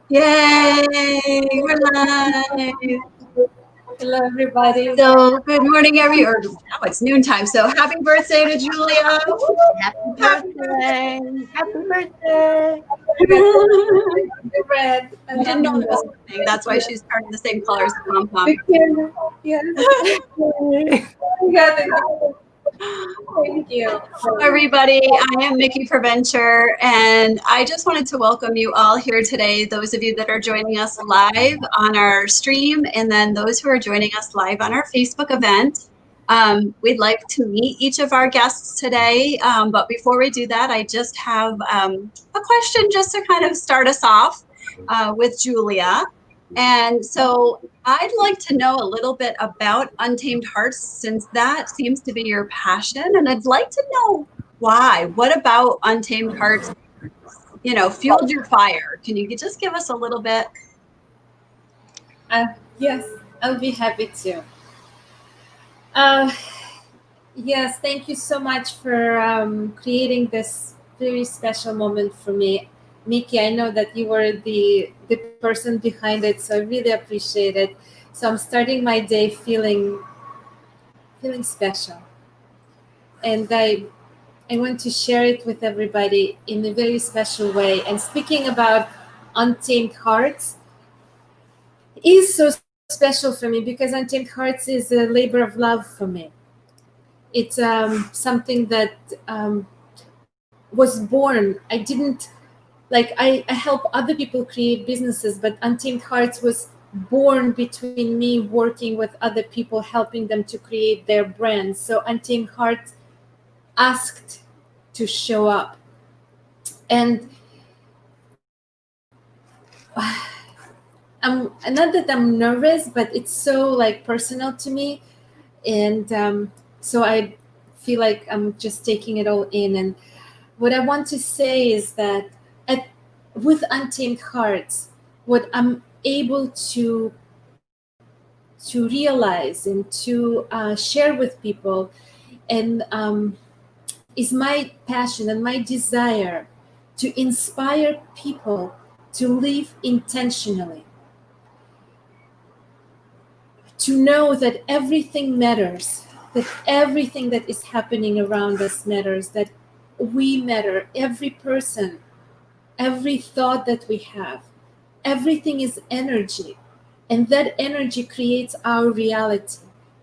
Yay! We're live. Hello, everybody. So, good morning, or now it's noontime. So, happy birthday to Julia! Woo! Happy Happy birthday. Happy birthday. birthday! The red. I You didn't love know that was that. happening. That's why she's turning the same color as the pom pom. Picture. Yes. I got it. Thank you. Everybody, I am Mickey Preventure, and I just wanted to welcome you all here today. Those of you that are joining us live on our stream, and then those who are joining us live on our Facebook event. We'd like to meet each of our guests today, but before we do that, I just have a question just to kind of start us off with Julia. And so I'd like to know a little bit about Untamed Hearts since that seems to be your passion. And I'd like to know why. What about Untamed Hearts, fueled your fire? Can you just give us a little bit? Yes, I'll be happy to. Uh, yes, thank you so much for creating this very special moment for me. Mickey, I know that you were the person behind it, so I really appreciate it. So I'm starting my day feeling special. And I want to share it with everybody in a very special way. And speaking about Untamed Hearts is so special for me because Untamed Hearts is a labor of love for me. It's something that was born. I didn't I help other people create businesses, but Untamed Hearts was born between me working with other people, helping them to create their brands. So Untamed Hearts asked to show up. And not that I'm nervous, but it's so personal to me. And so I feel like I'm just taking it all in. And what I want to say is that with Untamed Hearts, what I'm able to realize and to share with people and is my passion and my desire to inspire people to live intentionally, to know that everything matters, that everything that is happening around us matters, that we matter, every person, every thought that we have, everything is energy, and that energy creates our reality,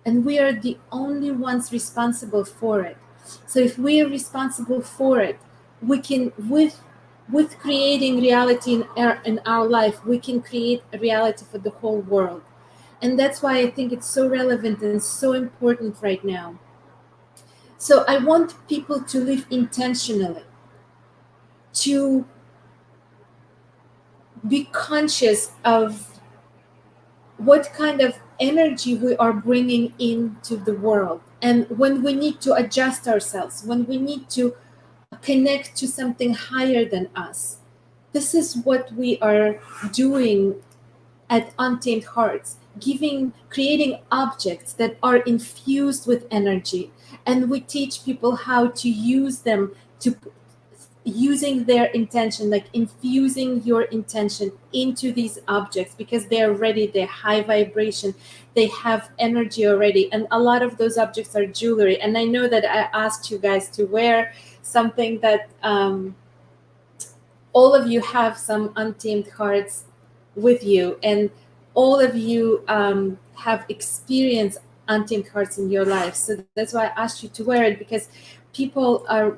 and we are the only ones responsible for it. So if we are responsible for it, we can with creating reality in our life, we can create a reality for the whole world. And that's why I think it's so relevant and so important right now. So I want people to live intentionally, to be conscious of what kind of energy we are bringing into the world. And when we need to adjust ourselves, when we need to connect to something higher than us, this is what we are doing at Untamed Hearts, creating objects that are infused with energy. And we teach people how to use them, to using their intention, like infusing your intention into these objects, because they're ready, they're high vibration, they have energy already. And a lot of those objects are jewelry. And I know that I asked you guys to wear something that all of you have some Untamed Hearts with you, and all of you have experienced Untamed Hearts in your life. So that's why I asked you to wear it, because people are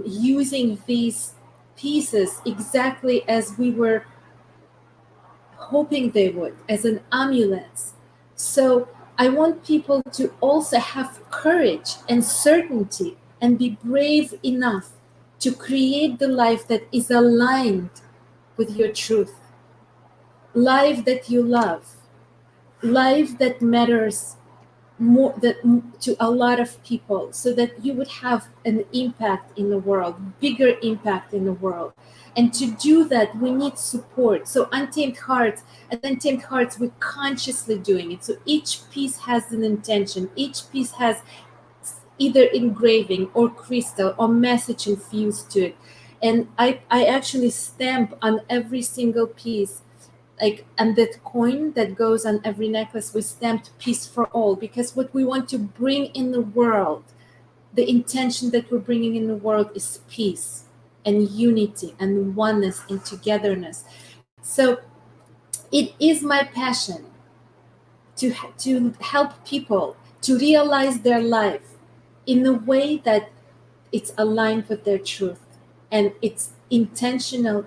using these pieces exactly as we were hoping they would, as an amulet. So I want people to also have courage and certainty and be brave enough to create the life that is aligned with your truth, life that you love, life that matters more to a lot of people, so that you would have an impact in the world, bigger impact in the world. And to do that, we need support. So Untamed Hearts, at Untamed Hearts, we're consciously doing it. So each piece has an intention, each piece has either engraving or crystal or message infused to it. And I actually stamp on every single piece like, and that coin that goes on every necklace, we stamped peace for all, because what we want to bring in the world, the intention that we're bringing in the world, is peace and unity and oneness and togetherness. So it is my passion to help people to realize their life in a way that it's aligned with their truth, and it's intentional,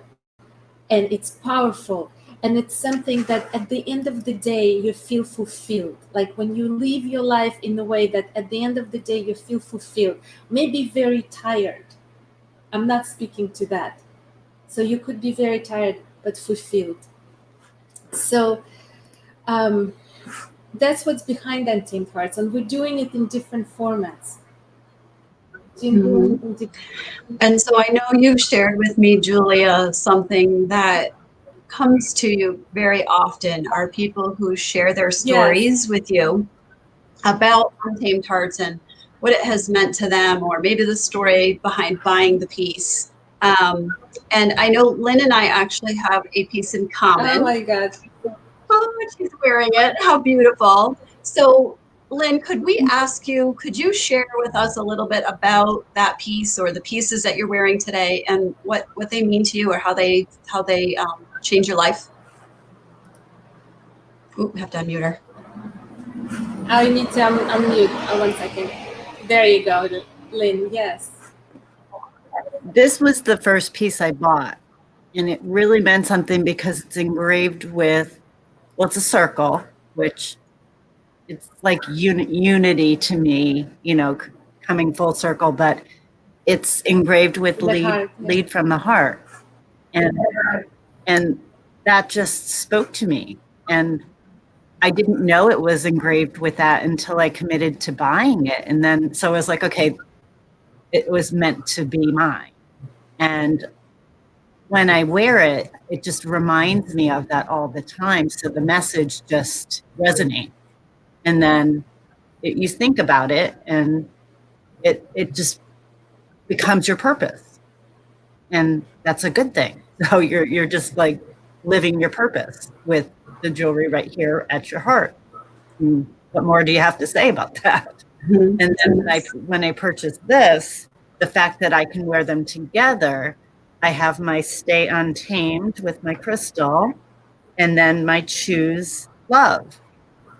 and it's powerful, and it's something that at the end of the day you feel fulfilled. Like when you live your life in a way that at the end of the day you feel fulfilled, maybe very tired. I'm not speaking to that. So you could be very tired but fulfilled. So that's what's behind Untamed Hearts, and we're doing it in different formats. Mm-hmm. And so I know you've shared with me, Julia, something that comes to you very often are people who share their stories with you about Untamed Hearts and what it has meant to them, or maybe the story behind buying the piece. And I know Lynn and I actually have a piece in common. Oh my God. Oh, she's wearing it. How beautiful. So Lynn, could we ask you, could you share with us a little bit about that piece or the pieces that you're wearing today and what they mean to you, or how they change your life? Ooh, I have to unmute her. I need to unmute. 1 second. There you go, Lynn. Yes. This was the first piece I bought, and it really meant something because it's engraved with, well, it's a circle, which it's like unity to me, you know, coming full circle, but it's engraved with lead from the heart. And that just spoke to me. And I didn't know it was engraved with that until I committed to buying it. And then, so I was like, okay, it was meant to be mine. And when I wear it, it just reminds me of that all the time. So the message just resonates. And then you think about it, and it just becomes your purpose. And that's a good thing. So you're just like living your purpose with the jewelry right here at your heart. What more do you have to say about that? Mm-hmm. And then when I purchased this, the fact that I can wear them together, I have my Stay Untamed with my crystal, and then my Choose Love.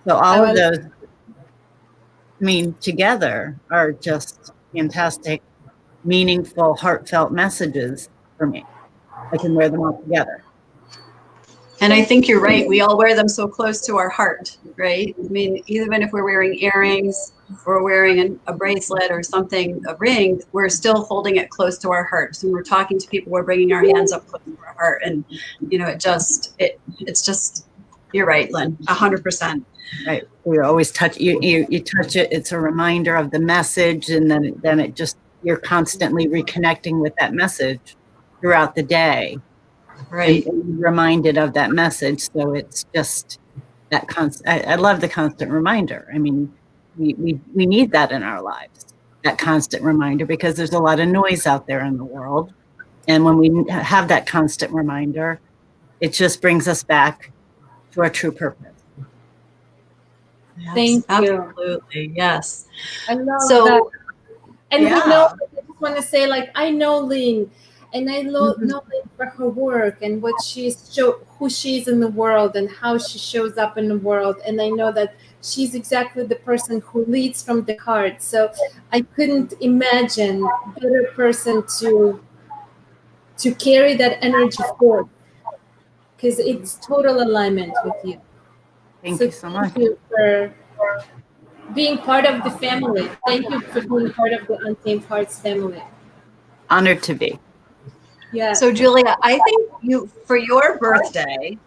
So all of those, I mean, together are just fantastic, meaningful, heartfelt messages for me. I can wear them all together. And I think you're right. We all wear them so close to our heart, right? I mean, even if we're wearing earrings or wearing a bracelet or something, a ring, we're still holding it close to our heart. So when we're talking to people, we're bringing our hands up close to our heart. And, you know, it's just, you're right, Lynn, 100%. Right. We always touch, you touch it. It's a reminder of the message. And then it just, you're constantly reconnecting with that message throughout the day. Right. And reminded of that message. So it's just that constant. I love the constant reminder. I mean, we need that in our lives, that constant reminder, because there's a lot of noise out there in the world. And when we have that constant reminder, it just brings us back to our true purpose. Yes, thank you. Absolutely. Yes. I love that. And we know, I just want to say, like, I know Lynn. And I know Lynn for her work and what who she is in the world and how she shows up in the world. And I know that she's exactly the person who leads from the heart. So I couldn't imagine a better person to carry that energy forward, because it's total alignment with you. Thank you so much. Thank you for being part of the family. Thank you for being part of the Untamed Hearts family. Honored to be. Yeah. So Julia, I think for your birthday,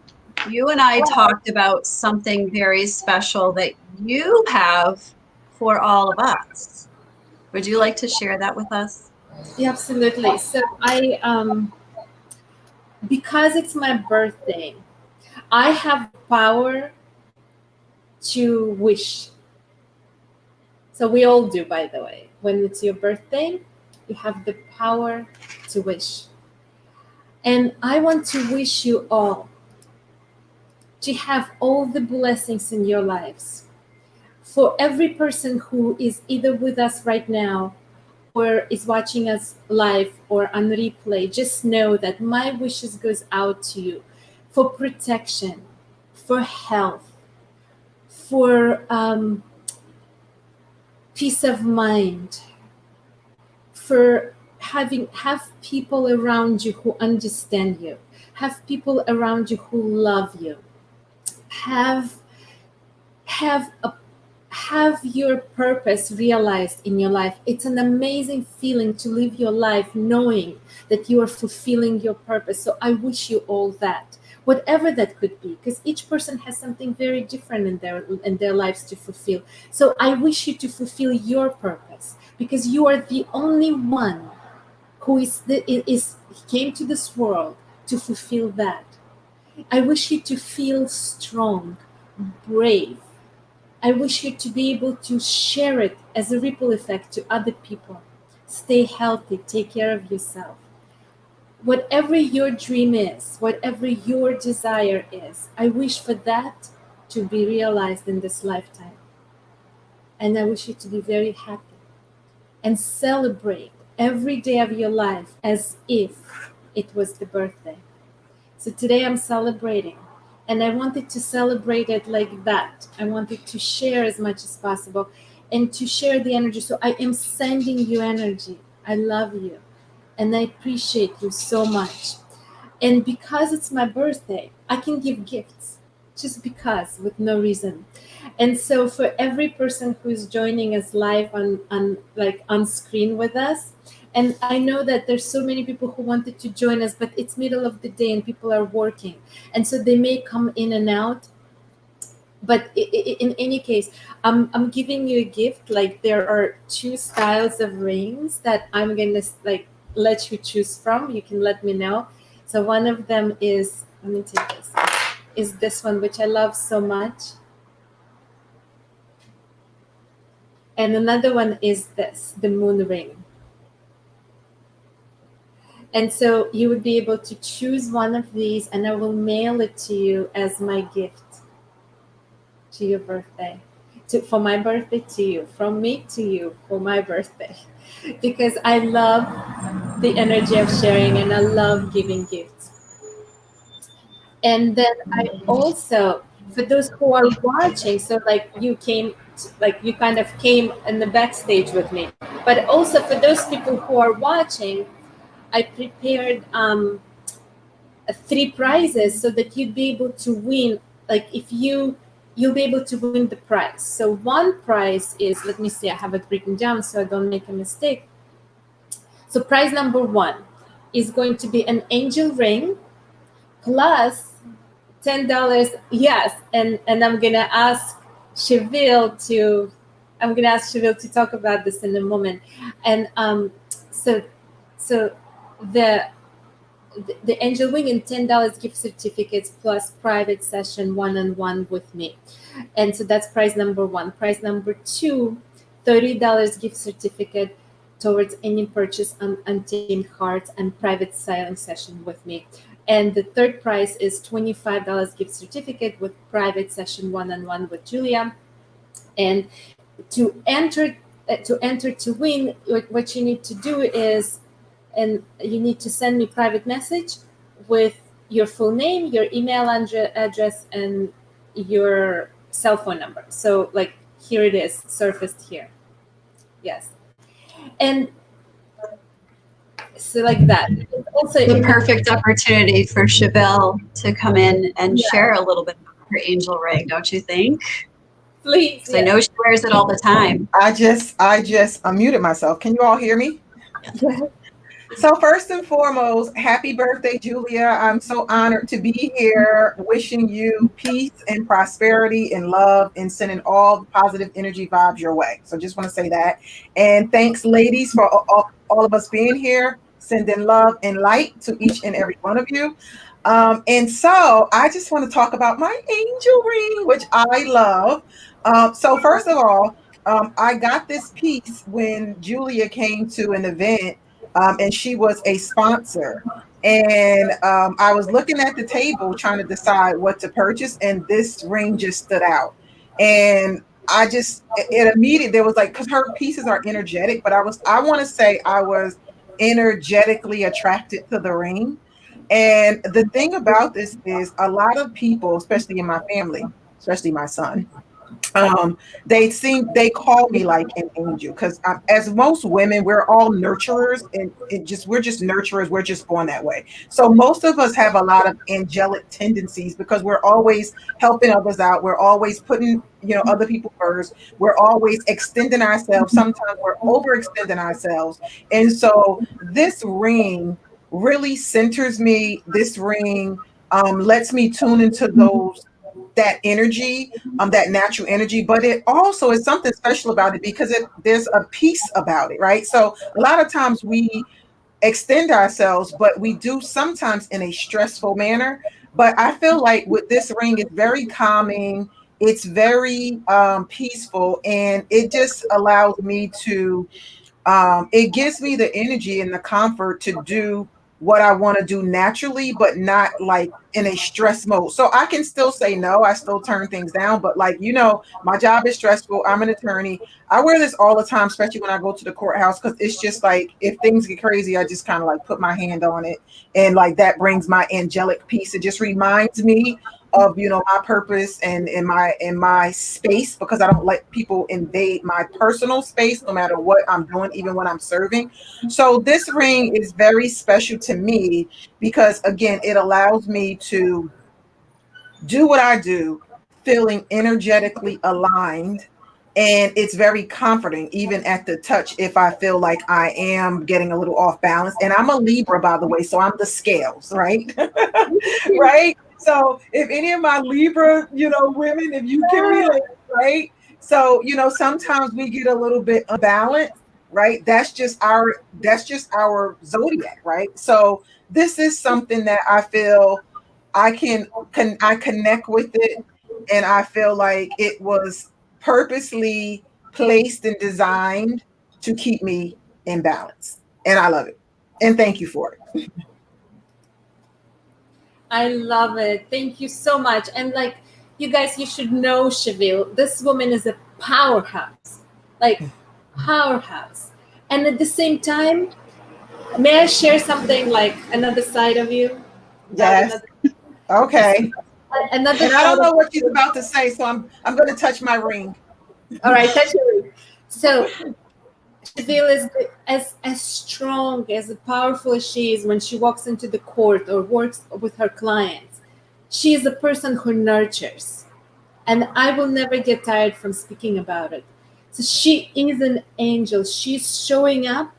you and I talked about something very special that you have for all of us. Would you like to share that with us? Yeah, absolutely. So I, because it's my birthday, I have power to wish. So we all do, by the way. When it's your birthday, you have the power to wish. And I want to wish you all to have all the blessings in your lives. For every person who is either with us right now or is watching us live or on replay, just know that my wishes goes out to you for protection, for health, for peace of mind, for have people around you who understand you, have people around you who love you, have have a have your purpose realized in your life. It's an amazing feeling to live your life knowing that you are fulfilling your purpose. So I wish you all that, whatever that could be, because each person has something very different in their lives to fulfill. So I wish you to fulfill your purpose, because you are the only one who is came to this world to fulfill that. I wish you to feel strong, brave. I wish you to be able to share it as a ripple effect to other people. Stay healthy, take care of yourself. Whatever your dream is, whatever your desire is, I wish for that to be realized in this lifetime. And I wish you to be very happy and celebrate every day of your life as if it was the birthday. So today I'm celebrating, and I wanted to celebrate it like that. I wanted to share as much as possible and to share the energy. So I am sending you energy. I love you and I appreciate you so much. And because it's my birthday, I can give gifts just because, with no reason. And so for every person who's joining us live on screen with us, and I know that there's so many people who wanted to join us, but it's middle of the day and people are working, and so they may come in and out. But in any case, I'm giving you a gift. Like, there are two styles of rings that I'm gonna let you choose from. You can let me know. So one of them is, let me take this, is this one, which I love so much. And another one is this, the moon ring. And so you would be able to choose one of these, and I will mail it to you as my gift to your birthday. For my birthday to you, from me to you for my birthday. Because I love the energy of sharing and I love giving gifts. And then I also, for those who are watching, so like you kind of came in the backstage with me, but also for those people who are watching, I prepared 3 prizes so that you'd be able to win. Like, if you'll be able to win the prize. So one prize is, let me see, I have it written down so I don't make a mistake. So prize number 1 is going to be an angel ring plus $10. Yes, and I'm gonna ask Cheville to talk about this in a moment. And so the angel wing and $10 gift certificates plus private session one-on-one with me. And so that's prize number 1. Prize number 2, $30 gift certificate towards any purchase on Untamed Hearts and private styling session with me. And the third prize is $25 gift certificate with private session one-on-one with Julia. And to enter to win, what you need to do is, and you need to send me private message with your full name, your email address, and your cell phone number. So like, here it is, surfaced here. Yes. And so like that. Also, the perfect opportunity for Chevelle to come in and share a little bit about her angel ring, don't you think? Please. Because I know she wears it all the time. I just unmuted myself. Can you all hear me? Yeah. So first and foremost, happy birthday, Julia. I'm so honored to be here, wishing you peace and prosperity and love, and sending all the positive energy vibes your way. So just want to say that. And thanks, ladies, for all of us being here, sending love and light to each and every one of you. And so I just want to talk about my angel ring, which I love. So first of all, I got this piece when Julia came to an event, and she was a sponsor. And I was looking at the table trying to decide what to purchase, and this ring just stood out. And I just it immediately there was like, because her pieces are energetic, but I want to say I was energetically attracted to the ring. And the thing about this is a lot of people, especially in my family, especially my son, they call me like an angel because as most women, we're all nurturers, and we're just nurturers, we're just born that way. So most of us have a lot of angelic tendencies because we're always helping others out, we're always putting other people first, we're always extending ourselves, sometimes we're overextending ourselves. And so this ring really centers me. This ring lets me tune into that energy, that natural energy, but it also is something special about it because there's a peace about it, right? So a lot of times we extend ourselves, but we do sometimes in a stressful manner. But I feel like with this ring, it's very calming, it's very peaceful, and it just allows me to it gives me the energy and the comfort to do what I want to do naturally, but not like in a stress mode. So I can still say no, I still turn things down, but like, my job is stressful. I'm an attorney. I wear this all the time, especially when I go to the courthouse, because it's just like if things get crazy, I just kind of like put my hand on it. And like that brings my angelic peace. It just reminds me of my purpose and in my space, because I don't let people invade my personal space no matter what I'm doing, even when I'm serving. So this ring is very special to me because again, it allows me to do what I do feeling energetically aligned, and it's very comforting even at the touch if I feel like I am getting a little off balance. And I'm a Libra, by the way, so I'm the scales, right? Right. So if any of my Libra, women, if you can relate, right? So, sometimes we get a little bit unbalanced, right? That's just our zodiac, right? So this is something that I feel I connect with it, and I feel like it was purposely placed and designed to keep me in balance. And I love it. And thank you for it. I love it. Thank you so much. And like, you guys, you should know Cheville. This woman is a powerhouse, like powerhouse. And at the same time, may I share something like another side of you? Yes. Okay. Another And I don't know what she's about to say, so I'm going to touch my ring. All right, touch your ring. So Cheville is as strong, as powerful as she is when she walks into the court or works with her clients. She is a person who nurtures, and I will never get tired from speaking about it. So she is an angel. She's showing up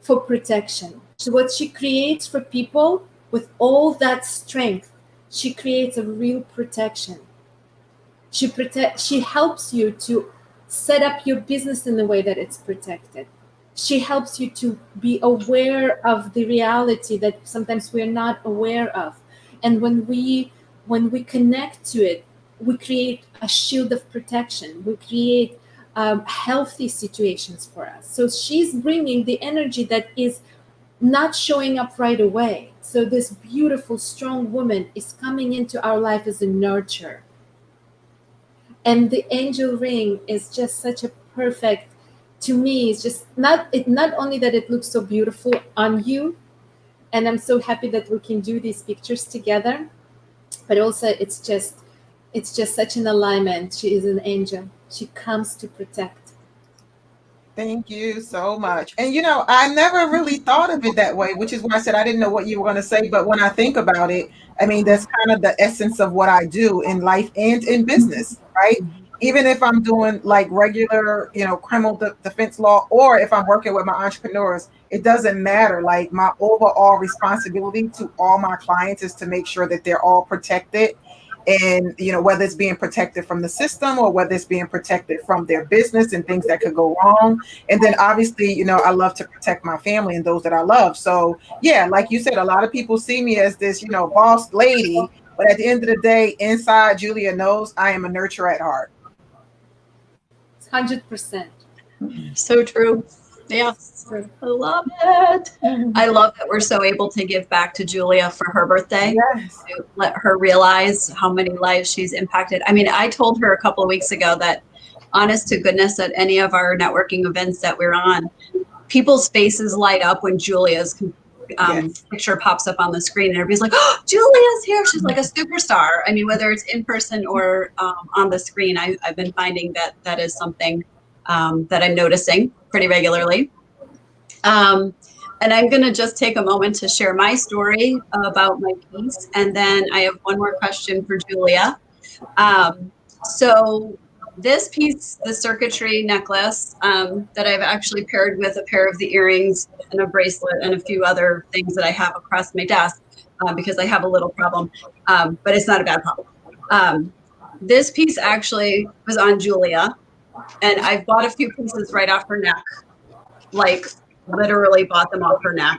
for protection. So what she creates for people with all that strength, she creates a real protection. She helps you to set up your business in a way that it's protected. She helps you to be aware of the reality that sometimes we're not aware of. And when we connect to it, we create a shield of protection. We create healthy situations for us. So she's bringing the energy that is not showing up right away. So this beautiful, strong woman is coming into our life as a nurturer. And the angel ring is just such a perfect, to me, it's just not only that it looks so beautiful on you, and I'm so happy that we can do these pictures together, but also it's just such an alignment. She is an angel. She comes to protect. Thank you so much. And I never really thought of it that way, which is why I said I didn't know what you were going to say. But when I think about it, I mean, that's kind of the essence of what I do in life and in business, right? Even if I'm doing like regular, criminal defense law, or if I'm working with my entrepreneurs, it doesn't matter. Like my overall responsibility to all my clients is to make sure that they're all protected. And whether it's being protected from the system or whether it's being protected from their business and things that could go wrong. And then obviously, I love to protect my family and those that I love. So yeah, like you said, a lot of people see me as this boss lady, but at the end of the day, inside, Julia knows I am a nurturer at heart. 100%. So true. Yes, So, I love it. I love that we're so able to give back to Julia for her birthday. Yes. To let her realize how many lives she's impacted. I mean, I told her a couple of weeks ago that, honest to goodness, at any of our networking events that we're on, people's faces light up when Julia's Yes. picture pops up on the screen, and everybody's like, "Oh, Julia's here!" She's like a superstar. I mean, whether it's in person or on the screen, I've been finding that that is something that I'm noticing pretty regularly. And I'm going to just take a moment to share my story about my piece, and then I have one more question for Julia. So this piece, the circuitry necklace, that I've actually paired with a pair of the earrings and a bracelet and a few other things that I have across my desk, because I have a little problem, but it's not a bad problem. This piece actually was on Julia, and I've bought a few pieces right off her neck, like literally bought them off her neck.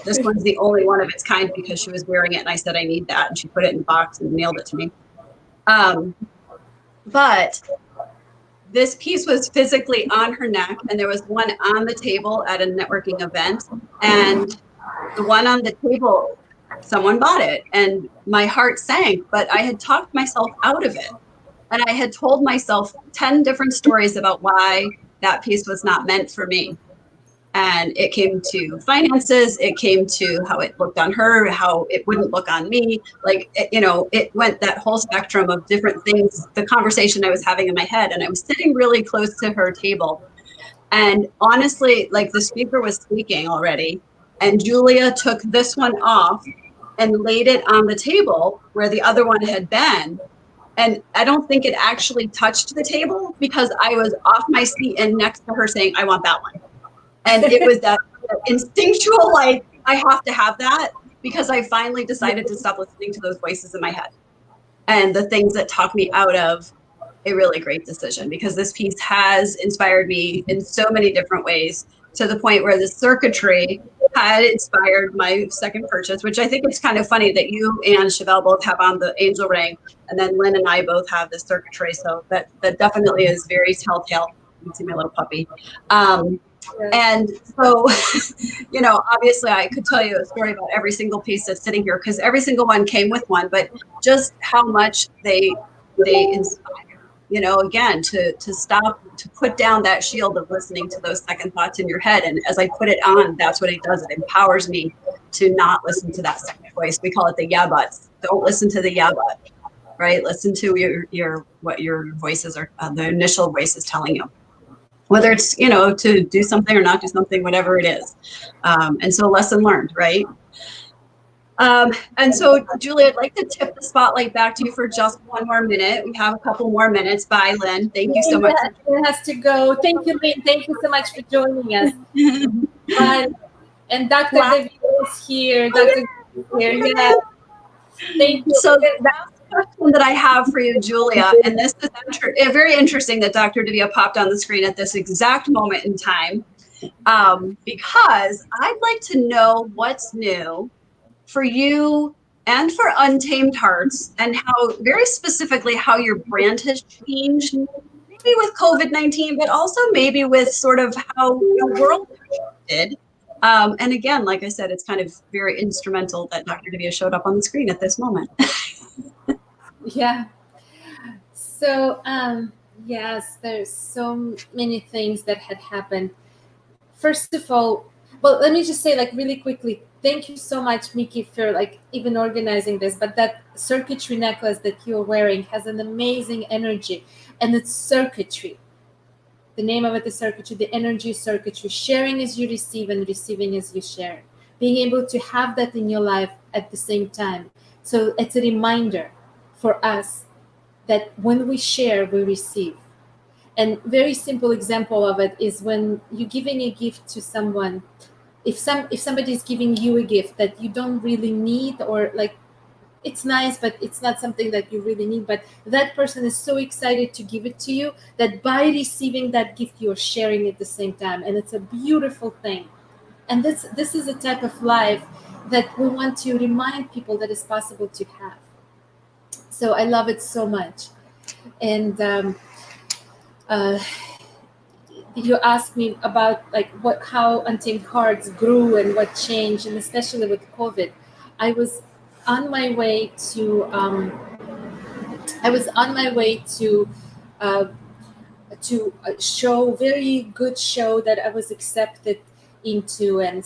This one's the only one of its kind because she was wearing it and I said I need that, and she put it in a box and mailed it to me. But this piece was physically on her neck, and there was one on the table at a networking event, and the one on the table, someone bought it, and my heart sank, but I had talked myself out of it. And I had told myself 10 different stories about why that piece was not meant for me. And it came to finances, it came to how it looked on her, how it wouldn't look on me. Like, it went that whole spectrum of different things, the conversation I was having in my head. And I was sitting really close to her table. And honestly, like, the speaker was speaking already. And Julia took this one off and laid it on the table where the other one had been. And I don't think it actually touched the table because I was off my seat and next to her saying, I want that one. And it was that instinctual, like, I have to have that, because I finally decided to stop listening to those voices in my head and the things that talk me out of a really great decision, because this piece has inspired me in so many different ways, to the point where the circuitry had inspired my second purchase, which I think it's kind of funny that you and Chevelle both have on the angel ring, and then Lynn and I both have the circuitry. So that definitely is very telltale. You can see my little puppy. And so, obviously I could tell you a story about every single piece that's sitting here, because every single one came with one, but just how much they inspire, again, to stop, to put down that shield of listening to those second thoughts in your head. And as I put it on, that's what it does. It empowers me to not listen to that second voice. We call it the yeah buts. Don't listen to the yeah but, right? Listen to what your voices are, the initial voice is telling you. Whether it's, to do something or not do something, whatever it is. And so lesson learned, right? And so, Julie, I'd like to tip the spotlight back to you for just one more minute. We have a couple more minutes. Bye, Lynn. Thank you so much. It has to go. Thank you, Lynn. Thank you so much for joining us. And Dr. Devia is here. Dr. is here. Yeah. Thank you. So that's question that I have for you, Julia, and this is very interesting that Dr. Devia popped on the screen at this exact moment in time, because I'd like to know what's new for you and for Untamed Hearts, and how, very specifically, how your brand has changed, maybe with COVID-19, but also maybe with sort of how the world did. And again, like I said, it's kind of very instrumental that Dr. Devia showed up on the screen at this moment. Yeah. So, yes, there's so many things that had happened. First of all, well, let me just say, like, really quickly, thank you so much, Mickey, for like even organizing this. But that circuitry necklace that you're wearing has an amazing energy, and it's circuitry. The name of it is circuitry. The energy is circuitry. Sharing as you receive and receiving as you share. Being able to have that in your life at the same time. So it's a reminder for us that when we share, we receive. And very simple example of it is when you're giving a gift to someone. If somebody is giving you a gift that you don't really need, or like, it's nice, but it's not something that you really need, but that person is so excited to give it to you that by receiving that gift, you're sharing at the same time. And it's a beautiful thing. And this is a type of life that we want to remind people that it's possible to have. So I love it so much. And you asked me about like how Untamed Hearts grew and what changed, and especially with COVID. I was on my way to I was on my way uh, to a show, very good show that I was accepted into, and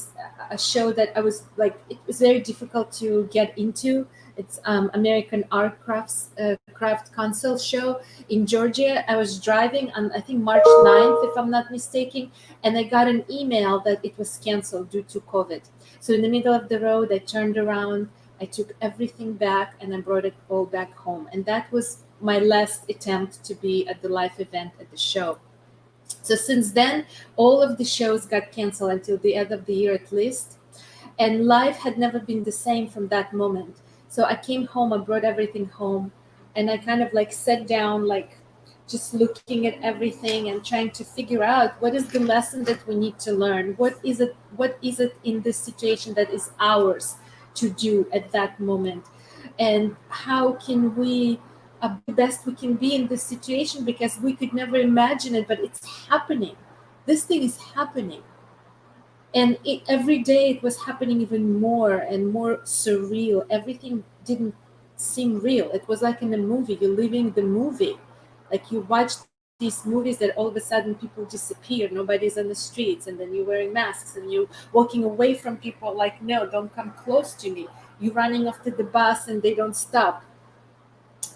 a show that I was like, it was very difficult to get into. It's American Art Crafts Craft Council show in Georgia. I was driving on, I think, March 9th, if I'm not mistaken, and I got an email that it was canceled due to COVID. So in the middle of the road, I turned around, I took everything back, and I brought it all back home. And that was my last attempt to be at the live event at the show. So since then, all of the shows got canceled until the end of the year at least. And life had never been the same from that moment. So I came home, I brought everything home, and I kind of like sat down, like just looking at everything and trying to figure out what is the lesson that we need to learn. What is it in this situation that is ours to do at that moment? And how can we be the best we can be in this situation, because we could never imagine it, but it's happening. This thing is happening, and every day it was happening even more and more surreal. Everything didn't seem real. It was like in a movie. You're living the movie. Like you watch these movies that all of a sudden people disappear, nobody's on the streets, and then you're wearing masks and you're walking away from people like, no, don't come close to me. You're running off to the bus and they don't stop,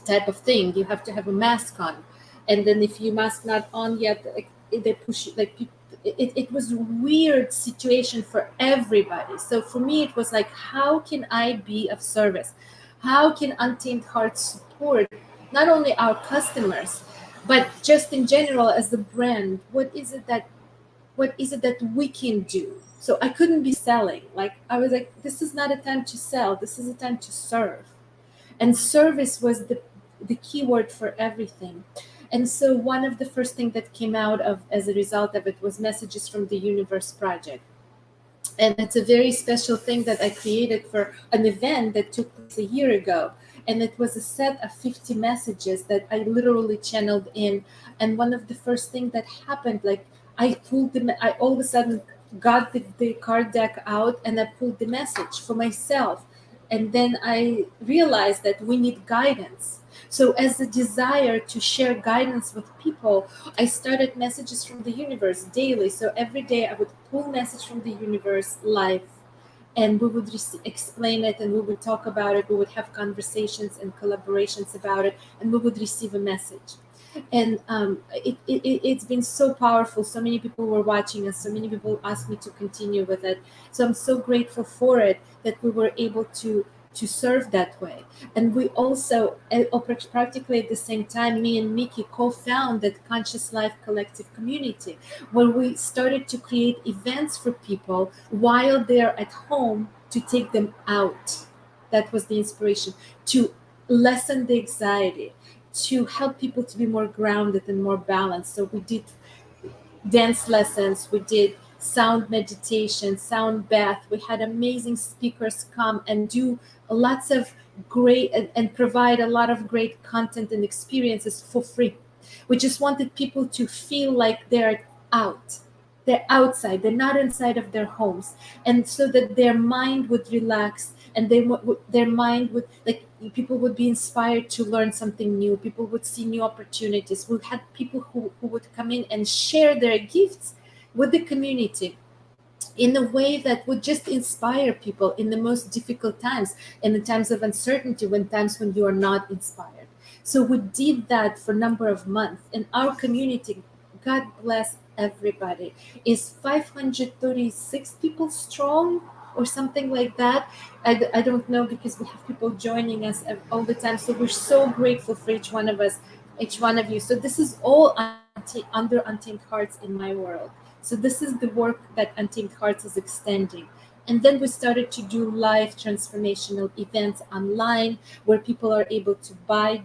type of thing. You have to have a mask on, and then if you mask not on yet, like they push you, like people. It was a weird situation for everybody. So for me, it was like, how can I be of service? How can Untamed Hearts support not only our customers, but just in general as a brand? What is it that we can do? So I couldn't be selling. Like I was like, this is not a time to sell. This is a time to serve. And service was the key word for everything. And so one of the first things that came out of as a result of it was Messages from the Universe project. And it's a very special thing that I created for an event that took place a year ago. And it was a set of 50 messages that I literally channeled in. And one of the first things that happened, like I all of a sudden got the card deck out and I pulled the message for myself. And then I realized that we need guidance. So as a desire to share guidance with people, I started Messages from the Universe daily. So every day I would pull message from the universe live, and we would explain it, and we would talk about it. We would have conversations and collaborations about it, and we would receive a message. And it's been so powerful. So many people were watching us. So many people asked me to continue with it. So I'm so grateful for it that we were able to serve that way. And we also, practically at the same time, me and Mickey co-found that Conscious Life Collective community, where we started to create events for people while they're at home to take them out. That was the inspiration, to lessen the anxiety, to help people to be more grounded and more balanced. So we did dance lessons, we did sound meditation, sound bath. We had amazing speakers come and do lots of great and provide a lot of great content and experiences for free. We just wanted people to feel like they're out. They're outside, they're not inside of their homes. And so that their mind would relax, and their mind would, like, people would be inspired to learn something new. People would see new opportunities. We had people who would come in and share their gifts with the community in a way that would just inspire people in the most difficult times, in the times of uncertainty, times when you are not inspired. So we did that for a number of months. And our community, God bless everybody, is 536 people strong or something like that. I don't know, because we have people joining us all the time. So we're so grateful for each one of us, each one of you. So this is all under Untamed Hearts in my world. So this is the work that Untamed Hearts is extending. And then we started to do live transformational events online, where people are able to buy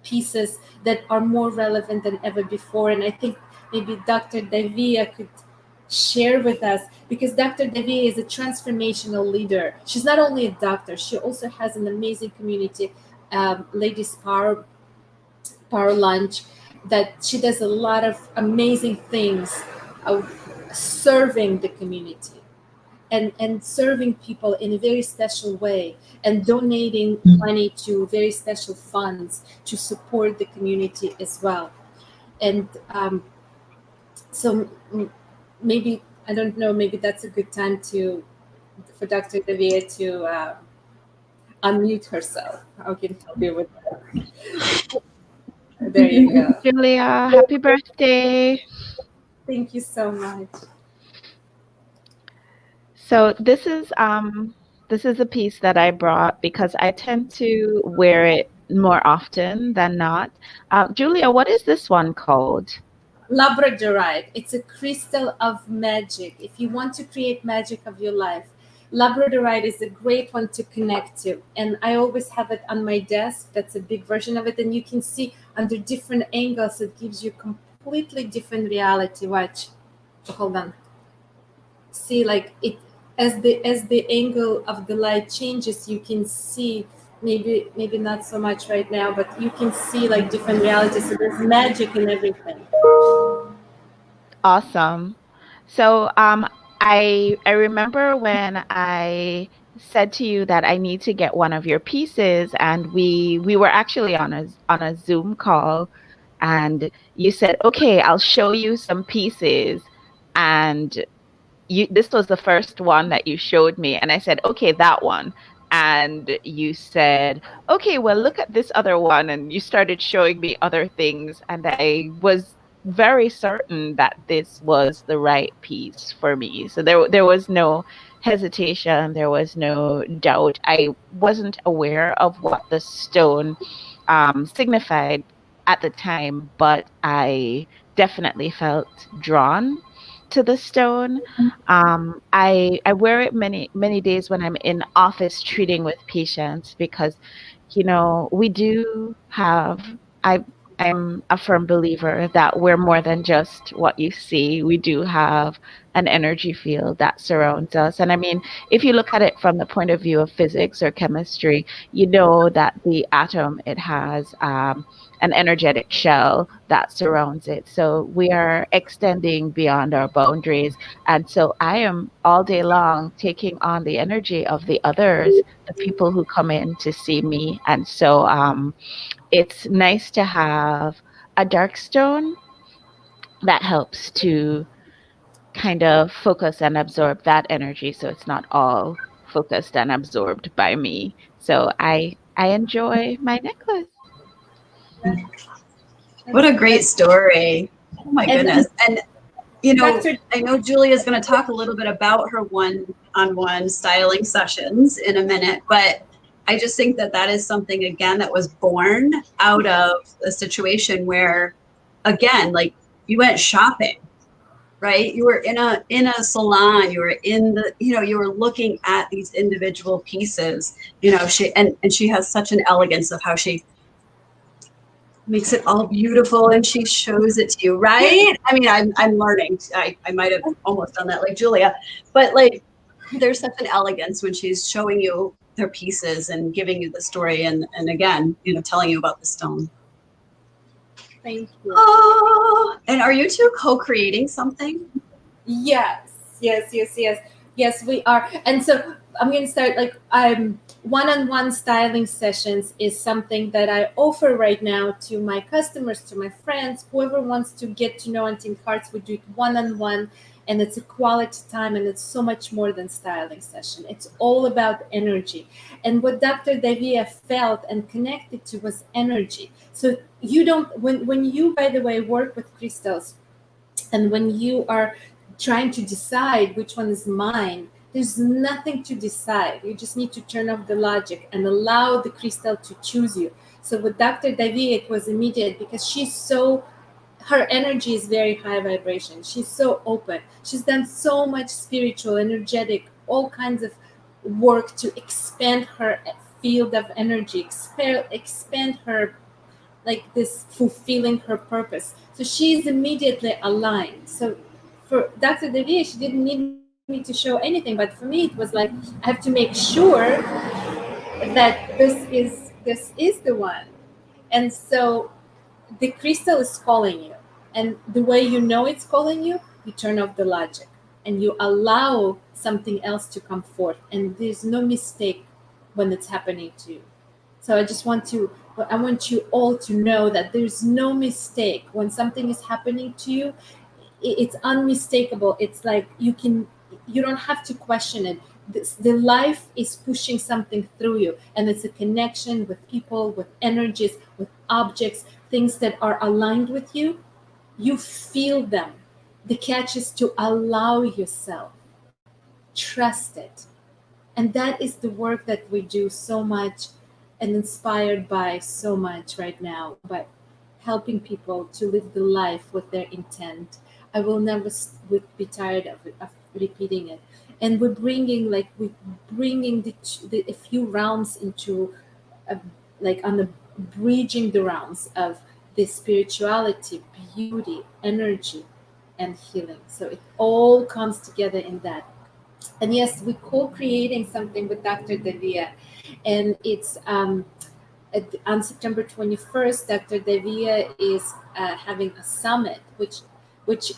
pieces that are more relevant than ever before. And I think maybe Dr. Devia could share with us, because Dr. Devia is a transformational leader. She's not only a doctor, she also has an amazing community, Ladies Power Lunch, that she does a lot of amazing things serving the community and serving people in a very special way and donating money to very special funds to support the community as well. And so maybe, I don't know, maybe that's a good time for Dr. Devia to unmute herself. How can help you with that? There you go. Julia, happy birthday. Thank you so much. So this is a piece that I brought because I tend to wear it more often than not. Julia, what is this one called? Labradorite. It's a crystal of magic. If you want to create magic of your life, Labradorite is a great one to connect to. And I always have it on my desk. That's a big version of it. And you can see under different angles, it gives you completely different reality. Watch. Hold on. See, like it, as the angle of the light changes, you can see, maybe not so much right now, but you can see like different realities. So there's magic in everything. Awesome. So I remember when I said to you that I need to get one of your pieces, and we were actually on a Zoom call, and you said, okay, I'll show you some pieces, and this was the first one that you showed me, and I said, okay, that one. And you said, okay, well, look at this other one. And you started showing me other things. And I was very certain that this was the right piece for me. So there was no hesitation. There was no doubt. I wasn't aware of what the stone signified at the time, but I definitely felt drawn to the stone. I wear it many days when I'm in office treating with patients because, we do have, I'm a firm believer that we're more than just what you see. We do have an energy field that surrounds us. And I mean, if you look at it from the point of view of physics or chemistry, you know that the atom, it has an energetic shell that surrounds it. So we are extending beyond our boundaries. And so I am all day long taking on the energy of the others, the people who come in to see me. And so it's nice to have a dark stone that helps to kind of focus and absorb that energy, so it's not all focused and absorbed by me. So I enjoy my necklace. What a great story. Oh my goodness. And I know Julia's going to talk a little bit about her one-on-one styling sessions in a minute, but I just think that is something, again, that was born out of a situation where, again, like you went shopping, right? You were in a salon, you were in the, you were looking at these individual pieces, she has such an elegance of how she makes it all beautiful and she shows it to you, right? I mean, I'm learning. I might have almost done that like Julia, but like there's such an elegance when she's showing you their pieces and giving you the story and again, telling you about the stone. Thank you. Oh, and are you two co-creating something? Yes, we are. And so I'm going to start like one-on-one styling sessions is something that I offer right now to my customers, to my friends, whoever wants to get to know Untamed Hearts. We do it one-on-one, and it's a quality time, and it's so much more than styling session. It's all about energy. And what Dr. Devia felt and connected to was energy. So you don't, when you, by the way, work with crystals, and when you are trying to decide which one is mine, there's nothing to decide. You just need to turn off the logic and allow the crystal to choose you. So with Dr. Devia, it was immediate because her energy is very high vibration. She's so open. She's done so much spiritual, energetic, all kinds of work to expand her field of energy, expand her, like this, fulfilling her purpose. So she's immediately aligned. So for Dr. Devia, she didn't need me to show anything, but for me, it was like, I have to make sure that this is the one. And so the crystal is calling you. And the way you know it's calling you, you turn off the logic and you allow something else to come forth, and there's no mistake when it's happening to you. So I want you all to know that there's no mistake when something is happening to you. It's unmistakable. It's like you don't have to question it. The life is pushing something through you, and it's a connection with people, with energies, with objects, things that are aligned with you. You feel them. The catch is to allow yourself, trust it. And that is the work that we do so much and inspired by so much right now, but helping people to live the life with their intent. I will never be tired of repeating it. And we're bringing a few realms into like on the bridging the realms of the spirituality, beauty, energy, and healing. So it all comes together in that. And yes, we're co-creating something with Dr. Devia, and it's on September 21st. Dr. Devia is having a summit, which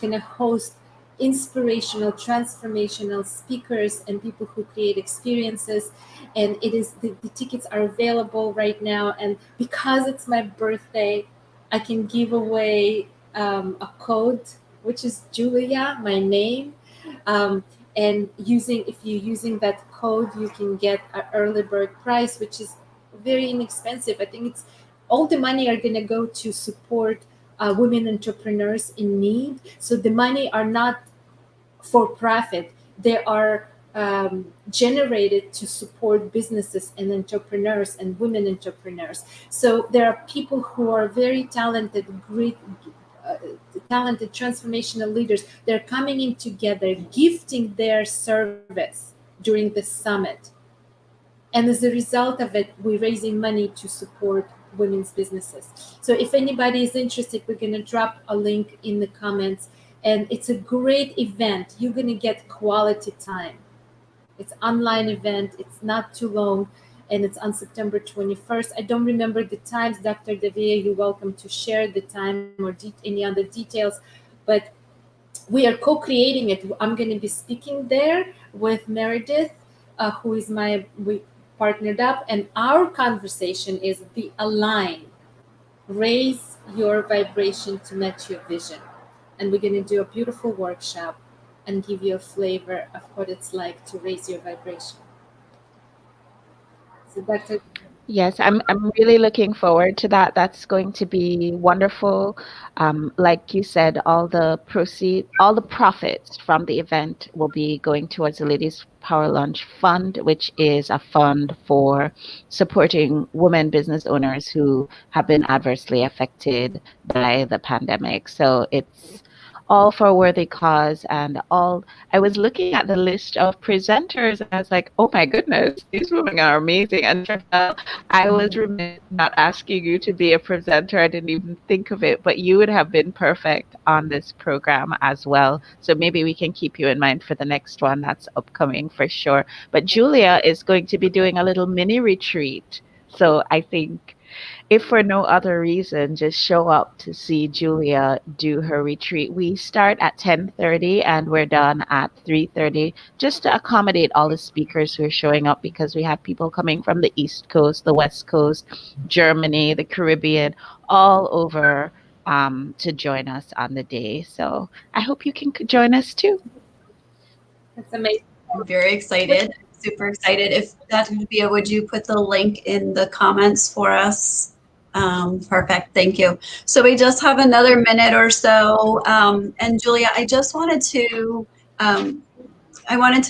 going to host inspirational, transformational speakers and people who create experiences. And it is the tickets are available right now. And because it's my birthday, I can give away a code, which is Julia, my name. And if you're using that code, you can get an early bird price, which is very inexpensive. I think it's all the money are going to go to support women entrepreneurs in need. So the money are not for profit. They are generated to support businesses and entrepreneurs and women entrepreneurs. So there are people who are very talented, great, talented transformational leaders. They're coming in together, gifting their service during the summit. And as a result of it, we're raising money to support women's businesses. So if anybody is interested, we're going to drop a link in the comments. And it's a great event. You're going to get quality time. It's an online event. It's not too long. And it's on September 21st. I don't remember the times. Dr. Devia, you're welcome to share the time or any other details. But we are co-creating it. I'm going to be speaking there with Meredith, who is we partnered up. And our conversation is be aligned. Raise your vibration to match your vision. And we're going to do a beautiful workshop and give you a flavor of what it's like to raise your vibration. So Dr. Yes, I'm really looking forward to that. That's going to be wonderful. Like you said, all the profits from the event will be going towards the Ladies Power Lunch Fund, which is a fund for supporting women business owners who have been adversely affected by the pandemic. So it's all for a worthy cause, and I was looking at the list of presenters and I was like, oh my goodness, these women are amazing. And Chevelle, I was remiss not asking you to be a presenter. I didn't even think of it, but you would have been perfect on this program as well. So maybe we can keep you in mind for the next one that's upcoming for sure. But Julia is going to be doing a little mini retreat. So I think if for no other reason, just show up to see Julia do her retreat. We start at 10:30 and we're done at 3:30, just to accommodate all the speakers who are showing up, because we have people coming from the East Coast, the West Coast, Germany, the Caribbean, all over to join us on the day. So I hope you can join us too. That's amazing. I'm very excited, super excited. If Dr. Devia, would you put the link in the comments for us? Perfect, thank you. So we just have another minute or so. And Julia, I just wanted to,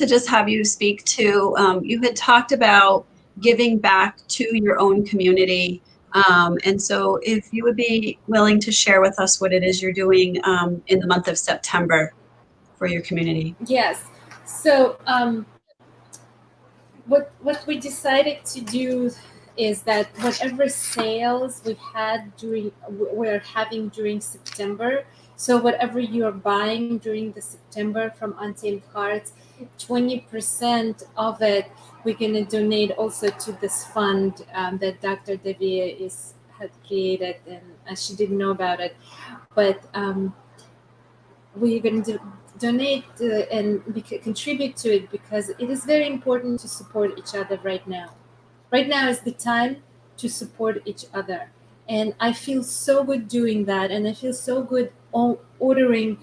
just have you speak to, you had talked about giving back to your own community. And so if you would be willing to share with us what it is you're doing in the month of September for your community. Yes. So what we decided to do is that whatever sales we're having during September, so whatever you're buying during the September from Untamed Hearts, 20% of it we're going to donate also to this fund that Dr. Devia had created, and she didn't know about it, but we're going to donate and contribute to it, because it is very important to support each other right now. Right now is the time to support each other. And I feel so good doing that. And I feel so good ordering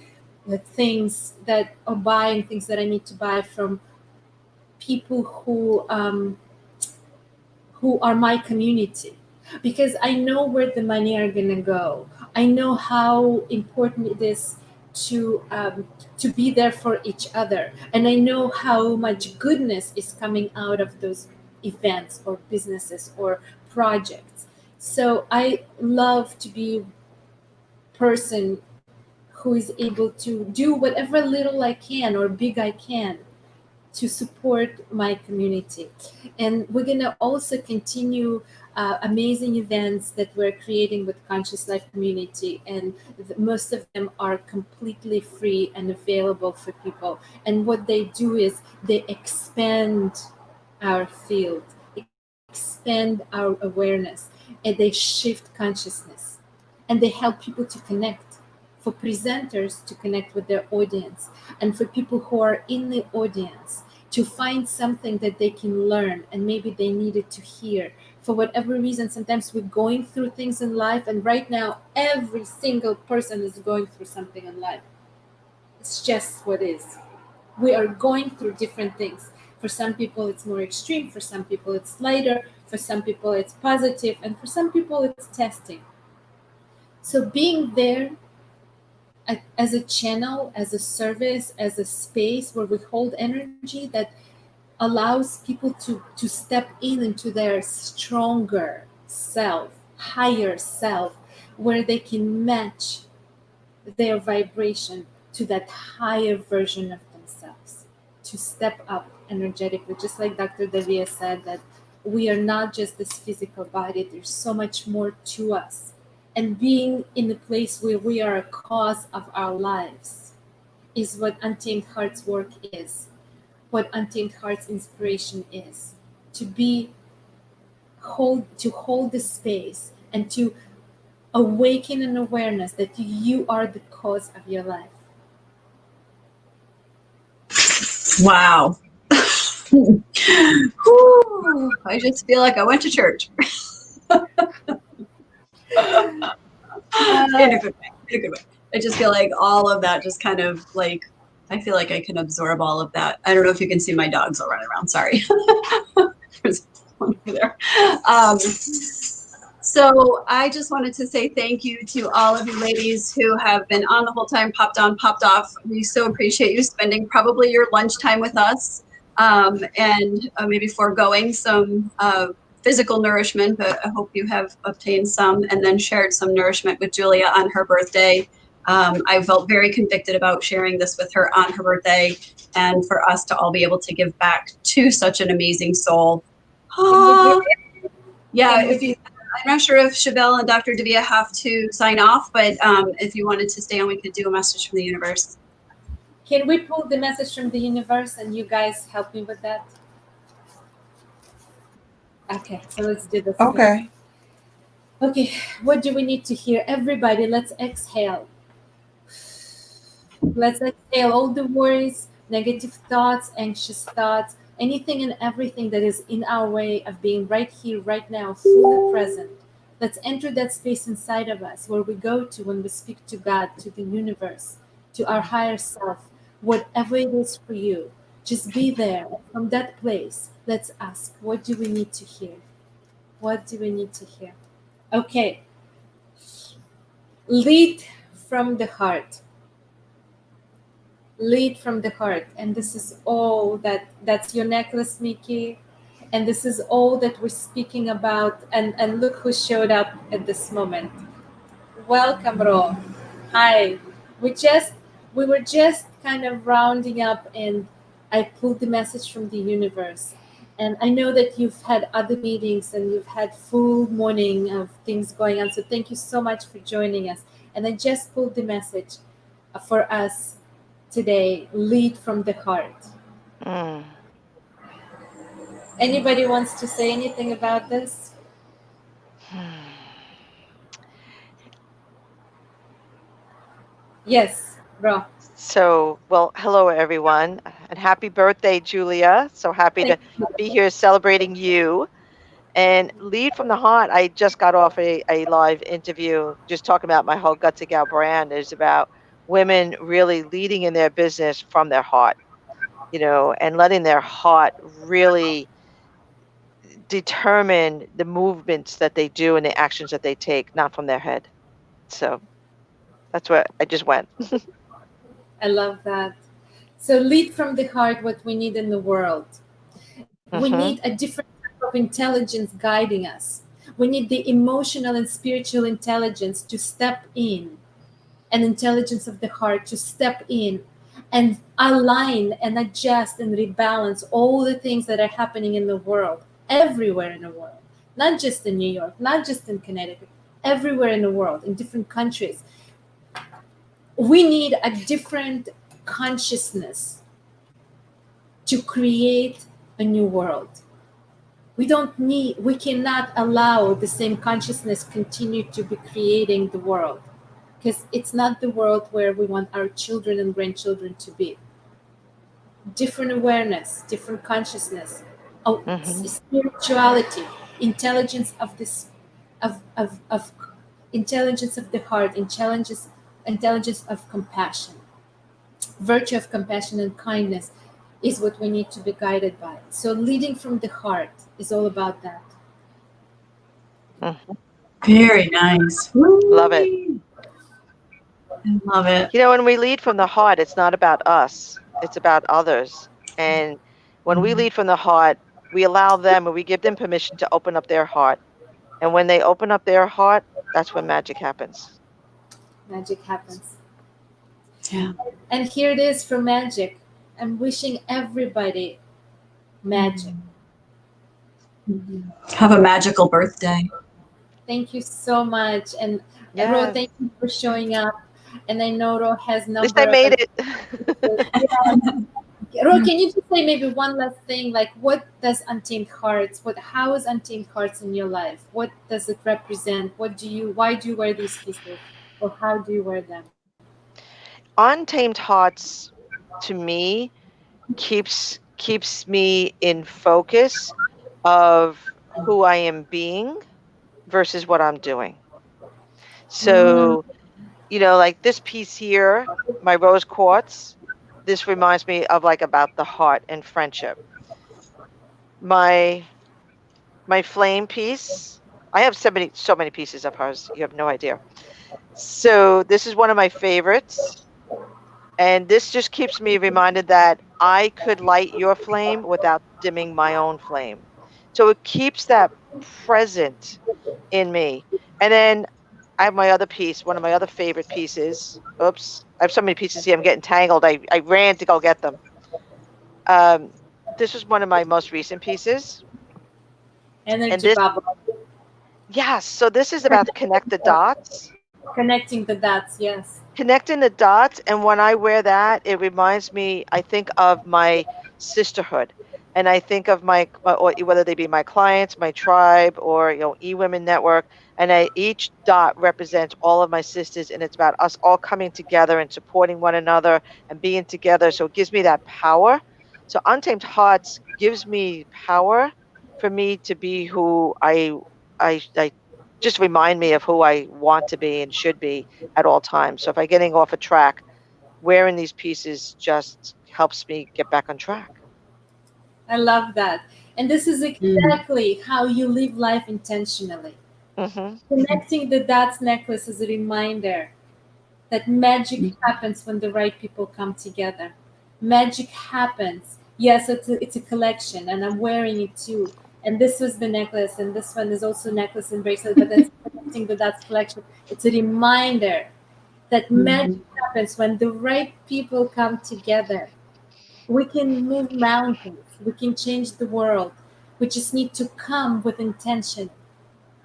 the things that, or buying things that I need to buy from people who are my community, because I know where the money are gonna go. I know how important it is to be there for each other, and I know how much goodness is coming out of those events or businesses or projects. So I love to be person who is able to do whatever little I can or big I can to support my community. And we're going to also continue amazing events that we're creating with Conscious Life Community. And most of them are completely free and available for people. And what they do is they expand our field, expand our awareness, and they shift consciousness. And they help people to connect, for presenters to connect with their audience, and for people who are in the audience to find something that they can learn and maybe they needed to hear. For whatever reason, sometimes we're going through things in life, and right now every single person is going through something in life. It's just what is. We are going through different things. For some people it's more extreme, for some people it's lighter, for some people it's positive, and for some people it's testing. So being there as a channel, as a service, as a space where we hold energy that allows people to step into their stronger self, higher self, where they can match their vibration to that higher version of themselves, to step up energetically. Just like Dr. Devia said, that we are not just this physical body, there's so much more to us. And being in a place where we are a cause of our lives is what Untamed Hearts work is, what Untamed Hearts inspiration is. To hold the space and to awaken an awareness that you are the cause of your life. Wow. Whew, I just feel like I went to church. In a good way. In a good way. I just feel like all of that just kind of like, I feel like I can absorb all of that. I don't know if you can see my dogs all running around. Sorry. There's one over there. So I just wanted to say thank you to all of you ladies who have been on the whole time, popped on, popped off. We so appreciate you spending probably your lunchtime with us, and maybe foregoing some physical nourishment, but I hope you have obtained some and then shared some nourishment with Julia on her birthday. I felt very convicted about sharing this with her on her birthday, and for us to all be able to give back to such an amazing soul. Yeah, I'm not sure if Chevelle and Dr. Devia have to sign off, but if you wanted to stay on, we could do a message from the universe. Can we pull the message from the universe and you guys help me with that? Okay, so let's do this. Okay. Okay, what do we need to hear? Everybody, let's exhale. Let's exhale all the worries, negative thoughts, anxious thoughts, anything and everything that is in our way of being right here, right now, fully present. Let's enter that space inside of us where we go to when we speak to God, to the universe, to our higher self, whatever it is for you. Just be there. From that place, let's ask, what do we need to hear? What do we need to hear? Okay. Lead from the heart. Lead from the heart. And this is all that's your necklace, Mickey. And this is all that we're speaking about. And look who showed up at this moment. Welcome, Ro. Hi. We were just kind of rounding up, and I pulled the message from the universe. And I know that you've had other meetings and you've had full morning of things going on. So thank you so much for joining us. And I just pulled the message for us today. Lead from the heart. Anybody wants to say anything about this? Yes, Ro. So, well, hello everyone, and happy birthday, Julia. So happy to be here celebrating you. And Lead from the Heart, I just got off a live interview just talking about my whole Gutsy Gal brand is about women really leading in their business from their heart, and letting their heart really determine the movements that they do and the actions that they take, not from their head. So that's where I just went. I love that. So lead from the heart what we need in the world. We need a different type of intelligence guiding us. We need the emotional and spiritual intelligence to step in, and intelligence of the heart to step in and align and adjust and rebalance all the things that are happening in the world, everywhere in the world, not just in New York, not just in Connecticut, everywhere in the world, in different countries. We need a different consciousness to create a new world. We cannot allow the same consciousness continue to be creating the world, because it's not the world where we want our children and grandchildren to be. Different awareness, different consciousness, spirituality, intelligence of this, of intelligence of the heart, intelligence of compassion, virtue of compassion and kindness is what we need to be guided by. So leading from the heart is all about that. Very nice. Love it. I love it. When we lead from the heart, it's not about us, it's about others. And when we lead from the heart, we allow them, or we give them permission to open up their heart. And when they open up their heart, that's when magic happens. Magic happens. Yeah. And here it is for magic. I'm wishing everybody magic. Have a magical birthday. Thank you so much. And Yes. Ro, thank you for showing up. And I know Ro has number. At least I made it. Ro, can you just say maybe one last thing? Like, what does Untamed Hearts? How is Untamed Hearts in your life? What does it represent? Why do you wear these pieces, or how do you wear them? Untamed Hearts, to me, keeps me in focus of who I am being versus what I'm doing. So, like this piece here, my rose quartz, this reminds me of about the heart and friendship. My flame piece, I have so many pieces of hers, you have no idea. So this is one of my favorites. And this just keeps me reminded that I could light your flame without dimming my own flame. So it keeps that present in me. And then I have my other piece, one of my other favorite pieces. Oops, I have so many pieces here. I'm getting tangled. I ran to go get them. This is one of my most recent pieces. Energy bubble. Yes. So this is about connect the dots. Connecting the dots, yes. Connecting the dots. And when I wear that, it reminds me, I think of my sisterhood. And I think of whether they be my clients, my tribe, or eWomen Network, and each dot represents all of my sisters, and it's about us all coming together and supporting one another and being together. So it gives me that power. So Untamed Hearts gives me power for me to be who I just remind me of who I want to be and should be at all times. So if I'm getting off a track, wearing these pieces just helps me get back on track. I love that. And this is exactly how you live life intentionally. Connecting the dots necklace is a reminder that magic happens when the right people come together. Magic happens. Yes, it's a collection, and I'm wearing it too. And this was the necklace, and this one is also necklace and bracelet, but that's Connecting the Dots collection. It's a reminder that magic happens when the right people come together. We can move mountains. We can change the world. We just need to come with intention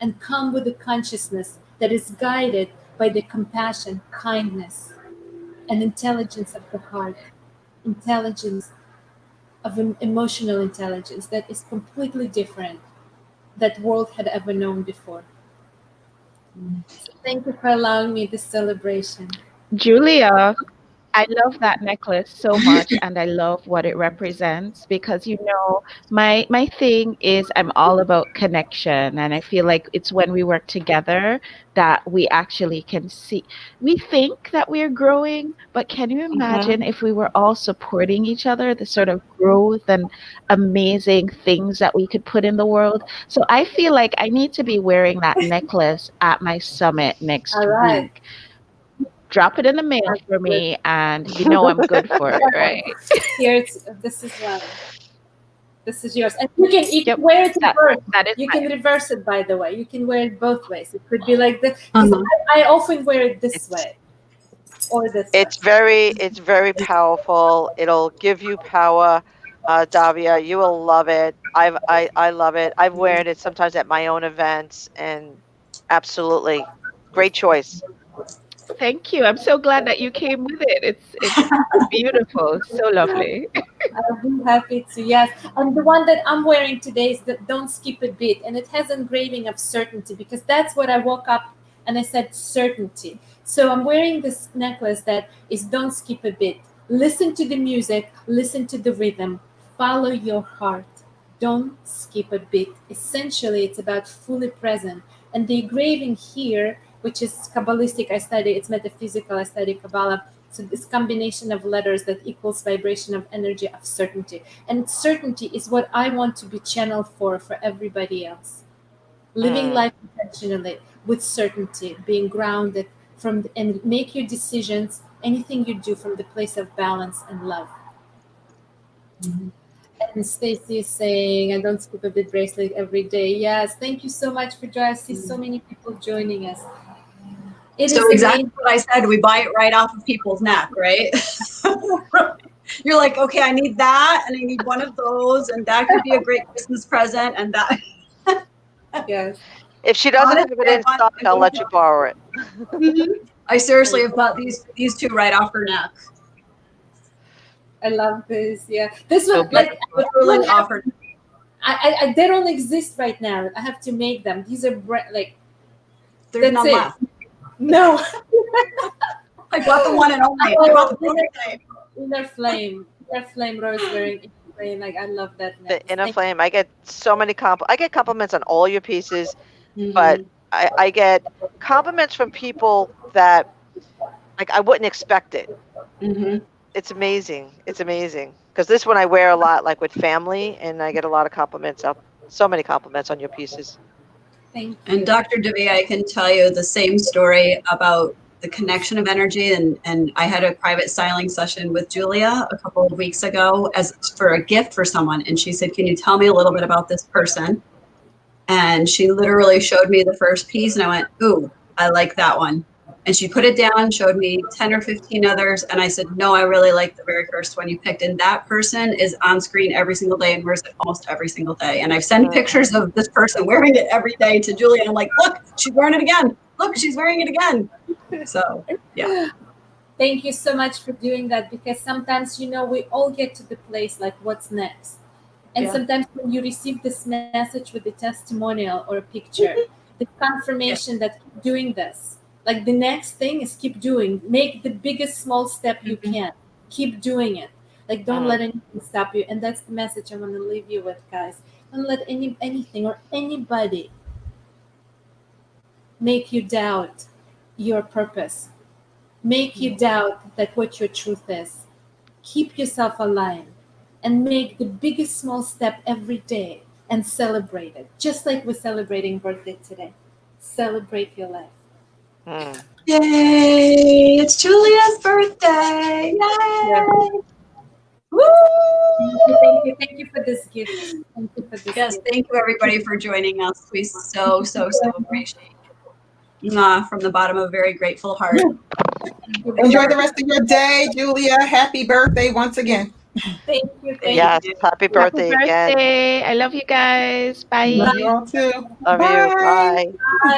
and come with a consciousness that is guided by the compassion, kindness, and intelligence of the heart, intelligence of emotional intelligence that is completely different that world had ever known before. So thank you for allowing me this celebration. Julia, I love that necklace so much, and I love what it represents because my thing is I'm all about connection, and I feel like it's when we work together that we actually can see. We think that we're growing, but can you imagine if we were all supporting each other, the sort of growth and amazing things that we could put in the world? So I feel like I need to be wearing that necklace at my summit next All right. week. Drop it in the mail for me, and you know I'm good for it, right? Here, this is one. This is yours, and you can Yep, wear it reverse. that is You mine. can reverse it, by the way. You can wear it both ways. It could be like this. Uh-huh. I often wear it this way or this It's way. very powerful. It'll give you power. Davia, you will love it. I love it. I've worn it sometimes at my own events, and absolutely great choice. Thank you. I'm so glad that you came with it. It's beautiful, so lovely. I'll be happy to, yes. And the one that I'm wearing today is the Don't Skip a Beat. And it has engraving of certainty, because that's what I woke up and I said, certainty. So I'm wearing this necklace that is Don't Skip a Beat. Listen to the music, listen to the rhythm, follow your heart. Don't skip a beat. Essentially, it's about fully present. And the engraving here, which is Kabbalistic, I study, it's metaphysical, I study Kabbalah. So this combination of letters that equals vibration of energy of certainty. And certainty is what I want to be channeled for everybody else. Living life intentionally with certainty, being grounded and make your decisions, anything you do from the place of balance and love. And Stacey is saying, I don't skip a bit bracelet every day. Yes, thank you so much for joining. I see so many people joining us. So exactly what I said, we buy it right off of people's neck, right? You're like, okay, I need that, and I need one of those, and that could be a great Christmas present, and that. Yes. If she doesn't have it in stock, I'll let you borrow it. I seriously have bought these two right off her neck. I love this. Yeah, this one, like offered. They don't exist right now. I have to make them. These are like. There's none left. No. I bought the one and only. I bought the Inner flame. Inner flame rose wearing inner flame. Like, I love that. The inner flame. I get so many I get compliments on all your pieces, but I get compliments from people that like I wouldn't expect it. It's amazing. It's amazing. Because this one I wear a lot, like with family, and I get a lot of compliments. So many compliments on your pieces. Thank you. And Dr. Devia, I can tell you the same story about the connection of energy. And I had a private styling session with Julia a couple of weeks ago as for a gift for someone. And she said, can you tell me a little bit about this person? And she literally showed me the first piece and I went, ooh, I like that one. And she put it down, showed me 10 or 15 others. And I said, no, I really like the very first one you picked. And that person is on screen every single day and wears it almost every single day. And I've sent pictures of this person wearing it every day to Julia. And I'm like, look, she's wearing it again. Look, she's wearing it again. So, yeah. Thank you so much for doing that, because sometimes, we all get to the place like, what's next? And sometimes when you receive this message with a testimonial or a picture, the confirmation that keep doing this. Like, the next thing is keep doing. Make the biggest small step you can. Keep doing it. Like, don't let anything stop you. And that's the message I want to leave you with, guys. Don't let anything or anybody make you doubt your purpose. Make you doubt that what your truth is. Keep yourself aligned and make the biggest small step every day and celebrate it. Just like we're celebrating birthday today. Celebrate your life. Yay! It's Julia's birthday! Yay! Yeah. Woo! Thank you for this gift. Thank you for this gift. Thank you everybody for joining us. We so appreciate you. From the bottom of a very grateful heart. Enjoy the rest of your day, Julia. Happy birthday once again. Thank you. Yes, happy birthday again. I love you guys. Bye. Love you all too. Love you. Bye. Bye.